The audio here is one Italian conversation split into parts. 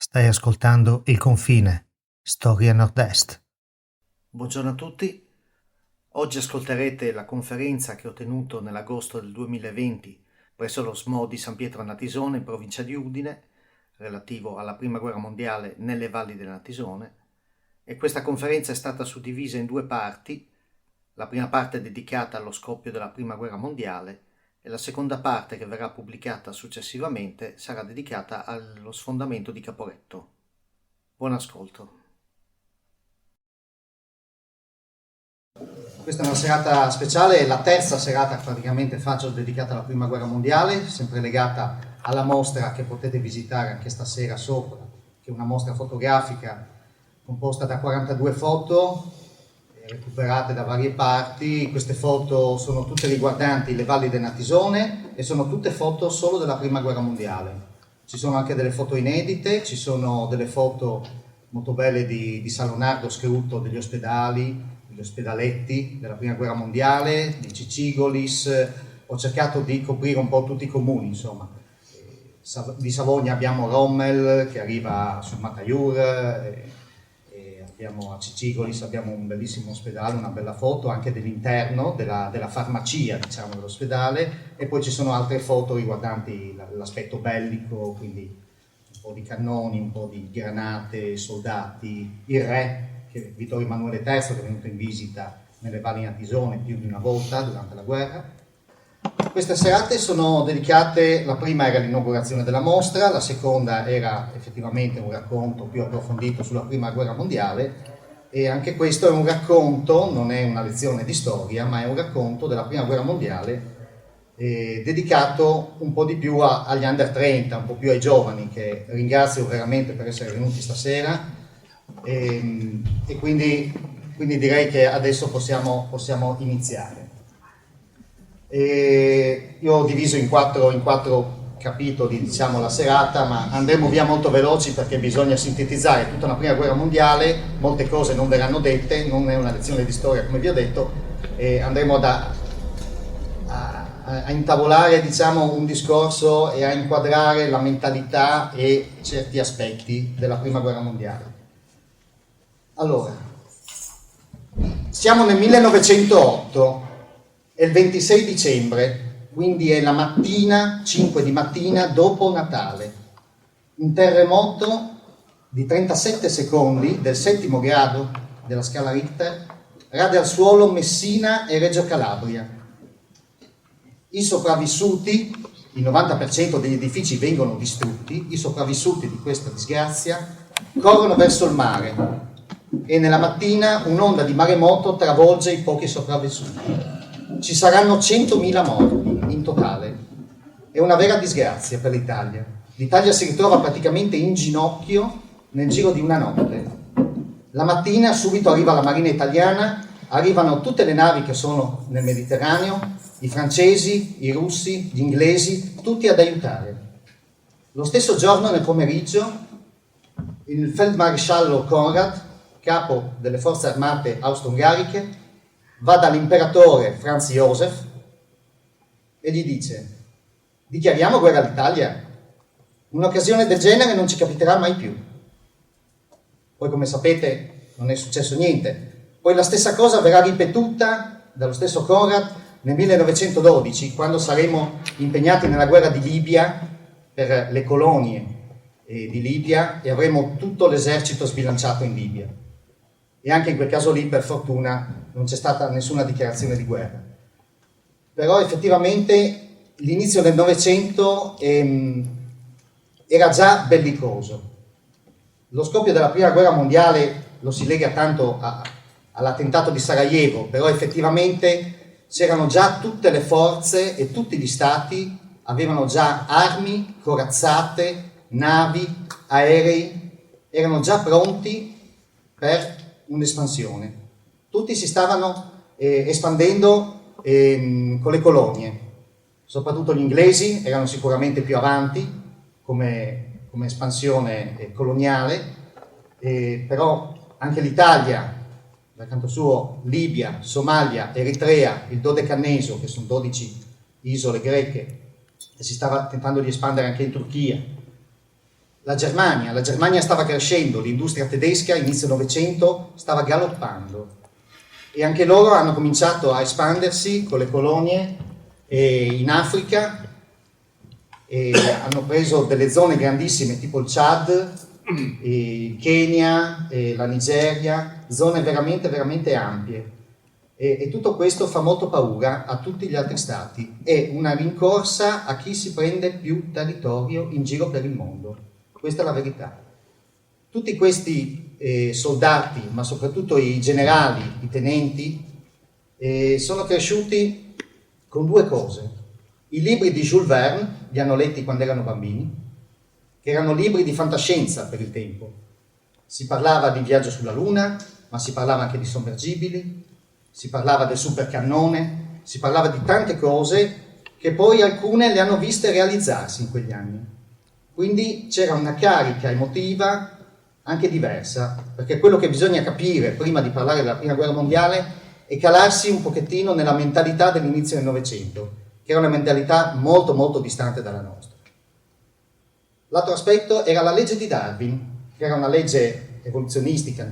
Stai ascoltando Il Confine, Storia Nord-Est. Buongiorno a tutti, oggi ascolterete la conferenza che ho tenuto nell'agosto del 2020 presso lo SMO di San Pietro a Natisone in provincia di Udine, relativo alla Prima Guerra Mondiale nelle valli del Natisone, e questa conferenza è stata suddivisa in due parti. La prima parte è dedicata allo scoppio della Prima Guerra Mondiale e la seconda parte, che verrà pubblicata successivamente, sarà dedicata allo sfondamento di Caporetto. Buon ascolto. Questa è una serata speciale, è la terza serata che praticamente faccio dedicata alla Prima Guerra Mondiale, sempre legata alla mostra che potete visitare anche stasera sopra, che è una mostra fotografica composta da 42 foto recuperate da varie parti. Queste foto sono tutte riguardanti le valli del Natisone e sono tutte foto solo della Prima Guerra Mondiale. Ci sono anche delle foto inedite, ci sono delle foto molto belle di Salonardo Scrutto, degli ospedali, gli ospedaletti della Prima Guerra Mondiale, di Cicigolis. Ho cercato di coprire un po' tutti i comuni, insomma. Di Savogna abbiamo Rommel che arriva sul Mataiur, e abbiamo a Cicigolis abbiamo un bellissimo ospedale, una bella foto anche dell'interno, della farmacia, diciamo, dell'ospedale, e poi ci sono altre foto riguardanti l'aspetto bellico, quindi un po' di cannoni, un po' di granate, soldati, il re, Vittorio Emanuele III, che è venuto in visita nelle valli Natisone più di una volta durante la guerra. Queste serate sono dedicate, la prima era l'inaugurazione della mostra, la seconda era effettivamente un racconto più approfondito sulla Prima Guerra Mondiale, e anche questo è un racconto, non è una lezione di storia, ma è un racconto della Prima Guerra Mondiale, dedicato un po' di più agli under 30, un po' più ai giovani, che ringrazio veramente per essere venuti stasera. E quindi direi che adesso possiamo iniziare. Io ho diviso in quattro capitoli, diciamo, la serata, ma andremo via molto veloci perché bisogna sintetizzare tutta la Prima Guerra Mondiale, molte cose non verranno dette, non è una lezione di storia come vi ho detto, e andremo a intavolare, diciamo, un discorso e a inquadrare la mentalità e certi aspetti della Prima Guerra Mondiale. Allora, siamo nel 1908, è il 26 dicembre, quindi è la mattina, 5 di mattina dopo Natale. Un terremoto di 37 secondi del 7° grado della scala Richter rade al suolo Messina e Reggio Calabria. I sopravvissuti, il 90% degli edifici vengono distrutti, i sopravvissuti di questa disgrazia corrono verso il mare, e nella mattina un'onda di maremoto travolge i pochi sopravvissuti. Ci saranno 100.000 morti in totale. È una vera disgrazia per l'Italia. L'Italia si ritrova praticamente in ginocchio nel giro di una notte. La mattina subito arriva la Marina italiana, arrivano tutte le navi che sono nel Mediterraneo, i francesi, i russi, gli inglesi, tutti ad aiutare. Lo stesso giorno, nel pomeriggio, il feldmaresciallo Conrad, capo delle forze armate austro-ungariche, va dall'imperatore Franz Josef e gli dice: dichiariamo guerra all'Italia? Un'occasione del genere non ci capiterà mai più. Poi, come sapete, non è successo niente. Poi la stessa cosa verrà ripetuta dallo stesso Conrad nel 1912, quando saremo impegnati nella guerra di Libia per le colonie di Libia, e avremo tutto l'esercito sbilanciato in Libia. E anche in quel caso lì, per fortuna, non c'è stata nessuna dichiarazione di guerra. Però effettivamente l'inizio del Novecento era già bellicoso. Lo scoppio della Prima Guerra Mondiale lo si lega tanto all'attentato di Sarajevo, però effettivamente c'erano già tutte le forze e tutti gli stati avevano già armi, corazzate, navi, aerei, erano già pronti per un'espansione. Tutti si stavano espandendo con le colonie, soprattutto gli inglesi erano sicuramente più avanti come espansione coloniale, però anche l'Italia, dal canto suo, Libia, Somalia, Eritrea, il Dodecanneso, che sono 12 isole greche, e si stava tentando di espandere anche in Turchia. La Germania stava crescendo, l'industria tedesca inizio Novecento stava galoppando e anche loro hanno cominciato a espandersi con le colonie in Africa e hanno preso delle zone grandissime tipo il Chad, il Kenya, la Nigeria, zone veramente, veramente ampie. E tutto questo fa molto paura a tutti gli altri stati. È una rincorsa a chi si prende più territorio in giro per il mondo. Questa è la verità. Tutti questi soldati, ma soprattutto i generali, i tenenti, sono cresciuti con due cose. I libri di Jules Verne li hanno letti quando erano bambini, che erano libri di fantascienza per il tempo. Si parlava di viaggio sulla Luna, ma si parlava anche di sommergibili, si parlava del supercannone, si parlava di tante cose che poi alcune le hanno viste realizzarsi in quegli anni. Quindi c'era una carica emotiva anche diversa, perché quello che bisogna capire prima di parlare della Prima Guerra Mondiale è calarsi un pochettino nella mentalità dell'inizio del Novecento, che era una mentalità molto molto distante dalla nostra. L'altro aspetto era la legge di Darwin, che era una legge evoluzionistica,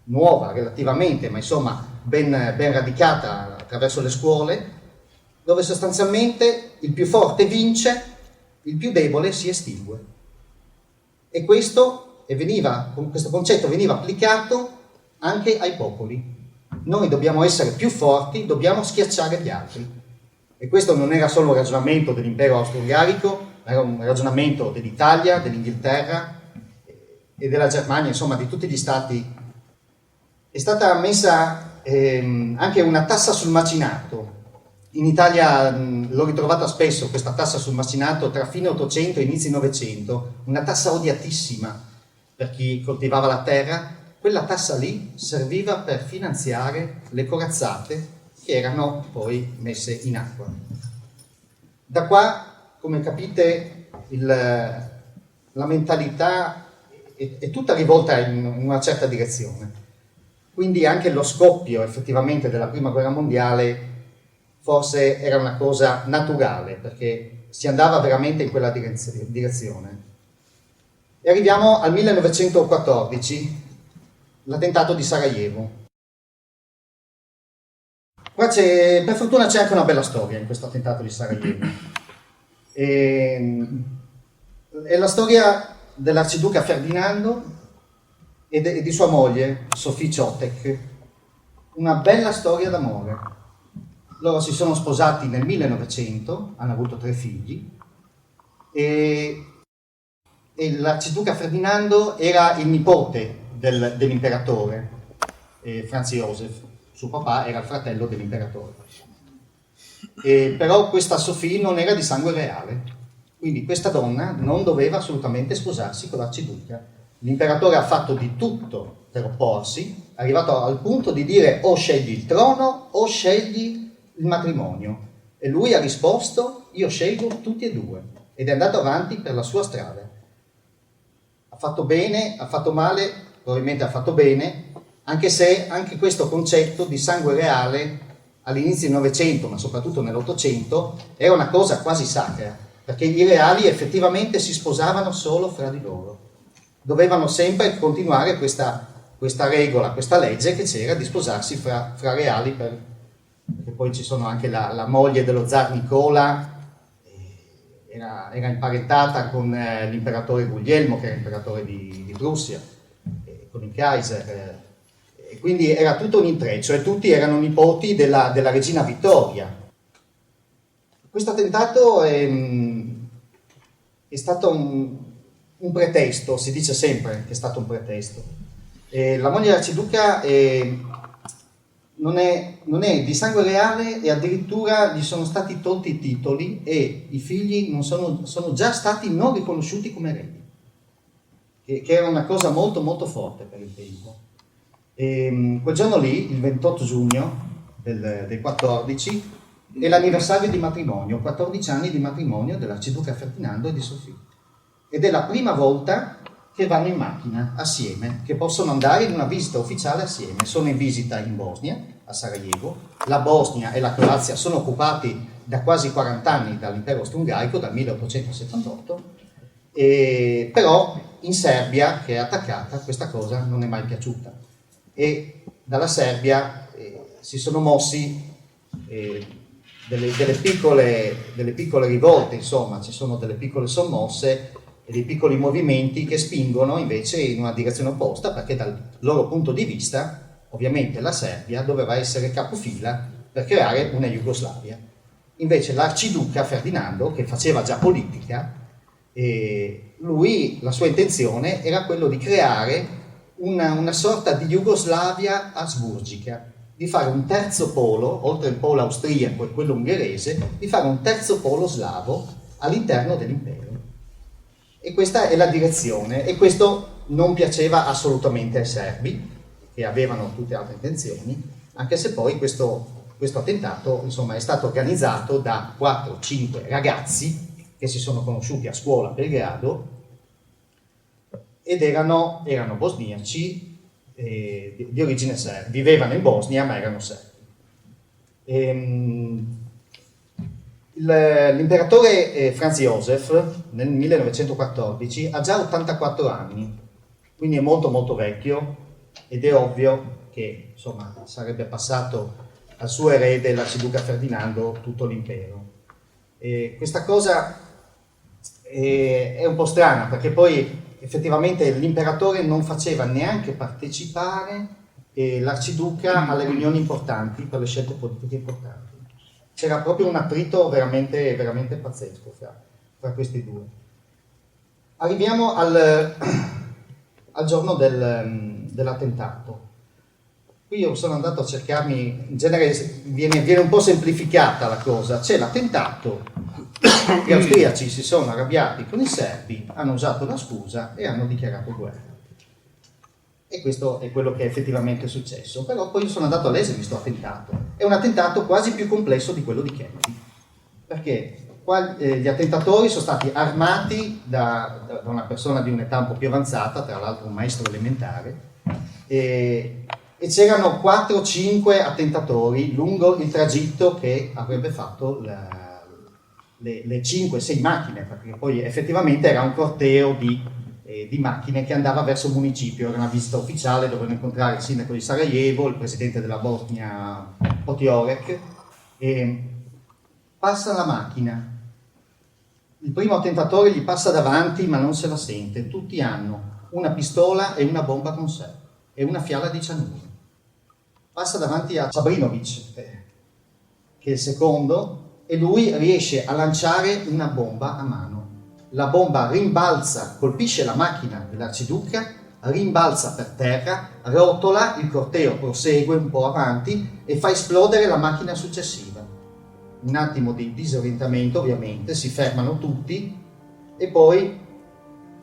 nuova relativamente, ma insomma ben radicata attraverso le scuole, dove sostanzialmente il più forte vince, il più debole si estingue. E questo concetto veniva applicato anche ai popoli. Noi dobbiamo essere più forti, dobbiamo schiacciare gli altri. E questo non era solo un ragionamento dell'impero austro-ungarico, era un ragionamento dell'Italia, dell'Inghilterra e della Germania, insomma di tutti gli stati. È stata messa anche una tassa sul macinato. In Italia l'ho ritrovata spesso questa tassa sul macinato tra fine 800 e inizi 900, una tassa odiatissima per chi coltivava la terra. Quella tassa lì serviva per finanziare le corazzate che erano poi messe in acqua. Da qua, come capite, la mentalità è tutta rivolta in una certa direzione. Quindi anche lo scoppio effettivamente della Prima Guerra Mondiale forse era una cosa naturale, perché si andava veramente in quella direzione. E arriviamo al 1914, l'attentato di Sarajevo. Qua per fortuna c'è anche una bella storia in questo attentato di Sarajevo. È la storia dell'arciduca Ferdinando e di sua moglie, Sophie Chotek. Una bella storia d'amore. Loro si sono sposati nel 1900, hanno avuto 3 figli e l'arciduca Ferdinando era il nipote dell'imperatore, Franz Josef. Suo papà era il fratello dell'imperatore. Però questa Sophie non era di sangue reale, quindi questa donna non doveva assolutamente sposarsi con l'arciduca. L'imperatore ha fatto di tutto per opporsi, è arrivato al punto di dire o scegli il trono o scegli il matrimonio, e lui ha risposto io scelgo tutti e due, ed è andato avanti per la sua strada. Ha fatto bene, ha fatto male, probabilmente ha fatto bene, anche se anche questo concetto di sangue reale all'inizio del Novecento, ma soprattutto nell'Ottocento, era una cosa quasi sacra, perché i reali effettivamente si sposavano solo fra di loro. Dovevano sempre continuare questa regola, questa legge che c'era di sposarsi fra reali, perché poi ci sono anche la moglie dello zar Nicola, era imparentata con l'imperatore Guglielmo, che era imperatore di Prussia, con il Kaiser, e quindi era tutto un intreccio e tutti erano nipoti della regina Vittoria. Questo attentato è stato un pretesto, si dice sempre che è stato un pretesto. La moglie dell'arciduca non è di sangue reale e addirittura gli sono stati tolti i titoli e i figli sono già stati non riconosciuti come eredi, che era una cosa molto molto forte per il tempo. Quel giorno lì, il 28 giugno del 14, è l'anniversario di matrimonio, 14 anni di matrimonio dell'arciduca Ferdinando e di Sophie. Ed è la prima volta che vanno in macchina assieme, che possono andare in una visita ufficiale assieme. Sono in visita in Bosnia, a Sarajevo. La Bosnia e la Croazia sono occupati da quasi 40 anni dall'impero austro-ungarico, dal 1878, Però in Serbia, che è attaccata, questa cosa non è mai piaciuta, e dalla Serbia si sono mossi delle piccole rivolte, insomma, ci sono delle piccole sommosse e dei piccoli movimenti che spingono invece in una direzione opposta, perché dal loro punto di vista, ovviamente la Serbia doveva essere capofila per creare una Jugoslavia. Invece l'arciduca Ferdinando, che faceva già politica, la sua intenzione era quello di creare una sorta di Jugoslavia asburgica, di fare un terzo polo, oltre il polo austriaco e quello ungherese, di fare un terzo polo slavo all'interno dell'impero. E questa è la direzione, e questo non piaceva assolutamente ai serbi, che avevano tutte altre intenzioni, anche se poi questo attentato, insomma, è stato organizzato da 4-5 ragazzi che si sono conosciuti a scuola a Belgrado ed erano bosniaci di origine serba, vivevano in Bosnia ma erano serbi. L'imperatore Franz Josef nel 1914 ha già 84 anni, quindi è molto molto vecchio, ed è ovvio che, insomma, sarebbe passato al suo erede, l'arciduca Ferdinando, tutto l'impero. Questa cosa è un po' strana, perché poi effettivamente l'imperatore non faceva neanche partecipare l'arciduca alle riunioni importanti, per le scelte politiche importanti. C'era proprio un attrito veramente, veramente pazzesco fra questi due. Arriviamo al giorno dell'attentato. Qui io sono andato a cercarmi, in genere viene un po' semplificata la cosa. C'è l'attentato, gli austriaci si sono arrabbiati con i serbi, hanno usato la scusa e hanno dichiarato guerra. E questo è quello che effettivamente è successo. Però poi io sono andato a leggere questo attentato. È un attentato quasi più complesso di quello di Kennedy, perché gli attentatori sono stati armati da una persona di un'età un po' più avanzata, tra l'altro un maestro elementare, e c'erano 4-5 attentatori lungo il tragitto che avrebbe fatto le 5-6 macchine, perché poi effettivamente era un corteo di macchine che andava verso il municipio. Era una visita ufficiale, dovevano incontrare il sindaco di Sarajevo, il presidente della Bosnia Potiorek, e passa la macchina. Il primo attentatore gli passa davanti ma non se la sente. Tutti hanno una pistola e una bomba con sé e una fiala di cianuro. Passa davanti a Sabrinovic, che è il secondo, e lui riesce a lanciare una bomba a mano. La bomba rimbalza, colpisce la macchina dell'arciduca, rimbalza per terra, rotola, il corteo prosegue un po' avanti e fa esplodere la macchina successiva. Un attimo di disorientamento, ovviamente, si fermano tutti, e poi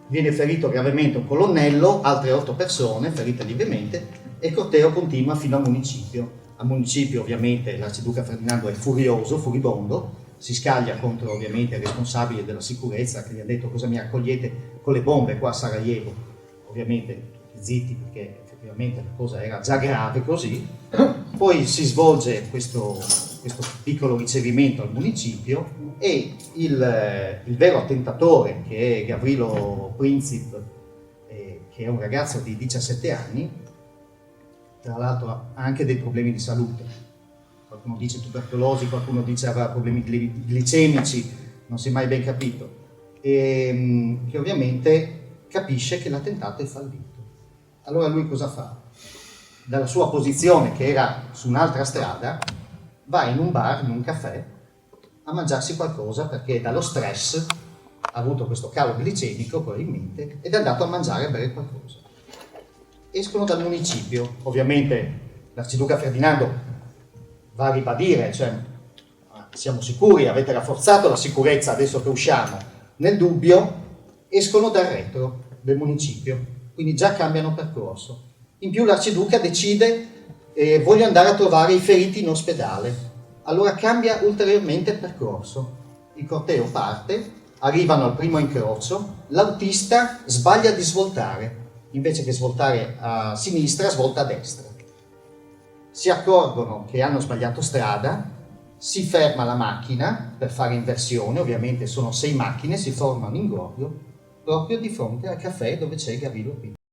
viene ferito gravemente un colonnello, altre 8 persone ferite lievemente, e il corteo continua fino al municipio. Al municipio, ovviamente, l'arciduca Ferdinando è furioso, furibondo, si scaglia contro, ovviamente, il responsabile della sicurezza, che gli ha detto: cosa mi accogliete con le bombe qua a Sarajevo? Ovviamente tutti zitti, perché effettivamente la cosa era già grave così. Poi si svolge questo piccolo ricevimento al municipio, e il vero attentatore, che è Gavrilo Princip, che è un ragazzo di 17 anni, tra l'altro ha anche dei problemi di salute. Qualcuno dice tubercolosi, qualcuno dice aveva problemi glicemici, non si è mai ben capito, e che ovviamente capisce che l'attentato è fallito. Allora lui cosa fa? Dalla sua posizione, che era su un'altra strada, va in un bar, in un caffè, a mangiarsi qualcosa, perché dallo stress ha avuto questo calo glicemico probabilmente, ed è andato a mangiare e bere qualcosa. Escono dal municipio, ovviamente l'arciduca Ferdinando va a ribadire, cioè: siamo sicuri, avete rafforzato la sicurezza adesso che usciamo. Nel dubbio escono dal retro del municipio, quindi già cambiano percorso. In più l'arciduca decide: voglio andare a trovare i feriti in ospedale. Allora cambia ulteriormente percorso. Il corteo parte, arrivano al primo incrocio, l'autista sbaglia di svoltare, invece che svoltare a sinistra svolta a destra. Si accorgono che hanno sbagliato strada, si ferma la macchina per fare inversione, ovviamente sono 6 macchine, si forma un ingoio, proprio di fronte al caffè dove c'è Garillo Pinto.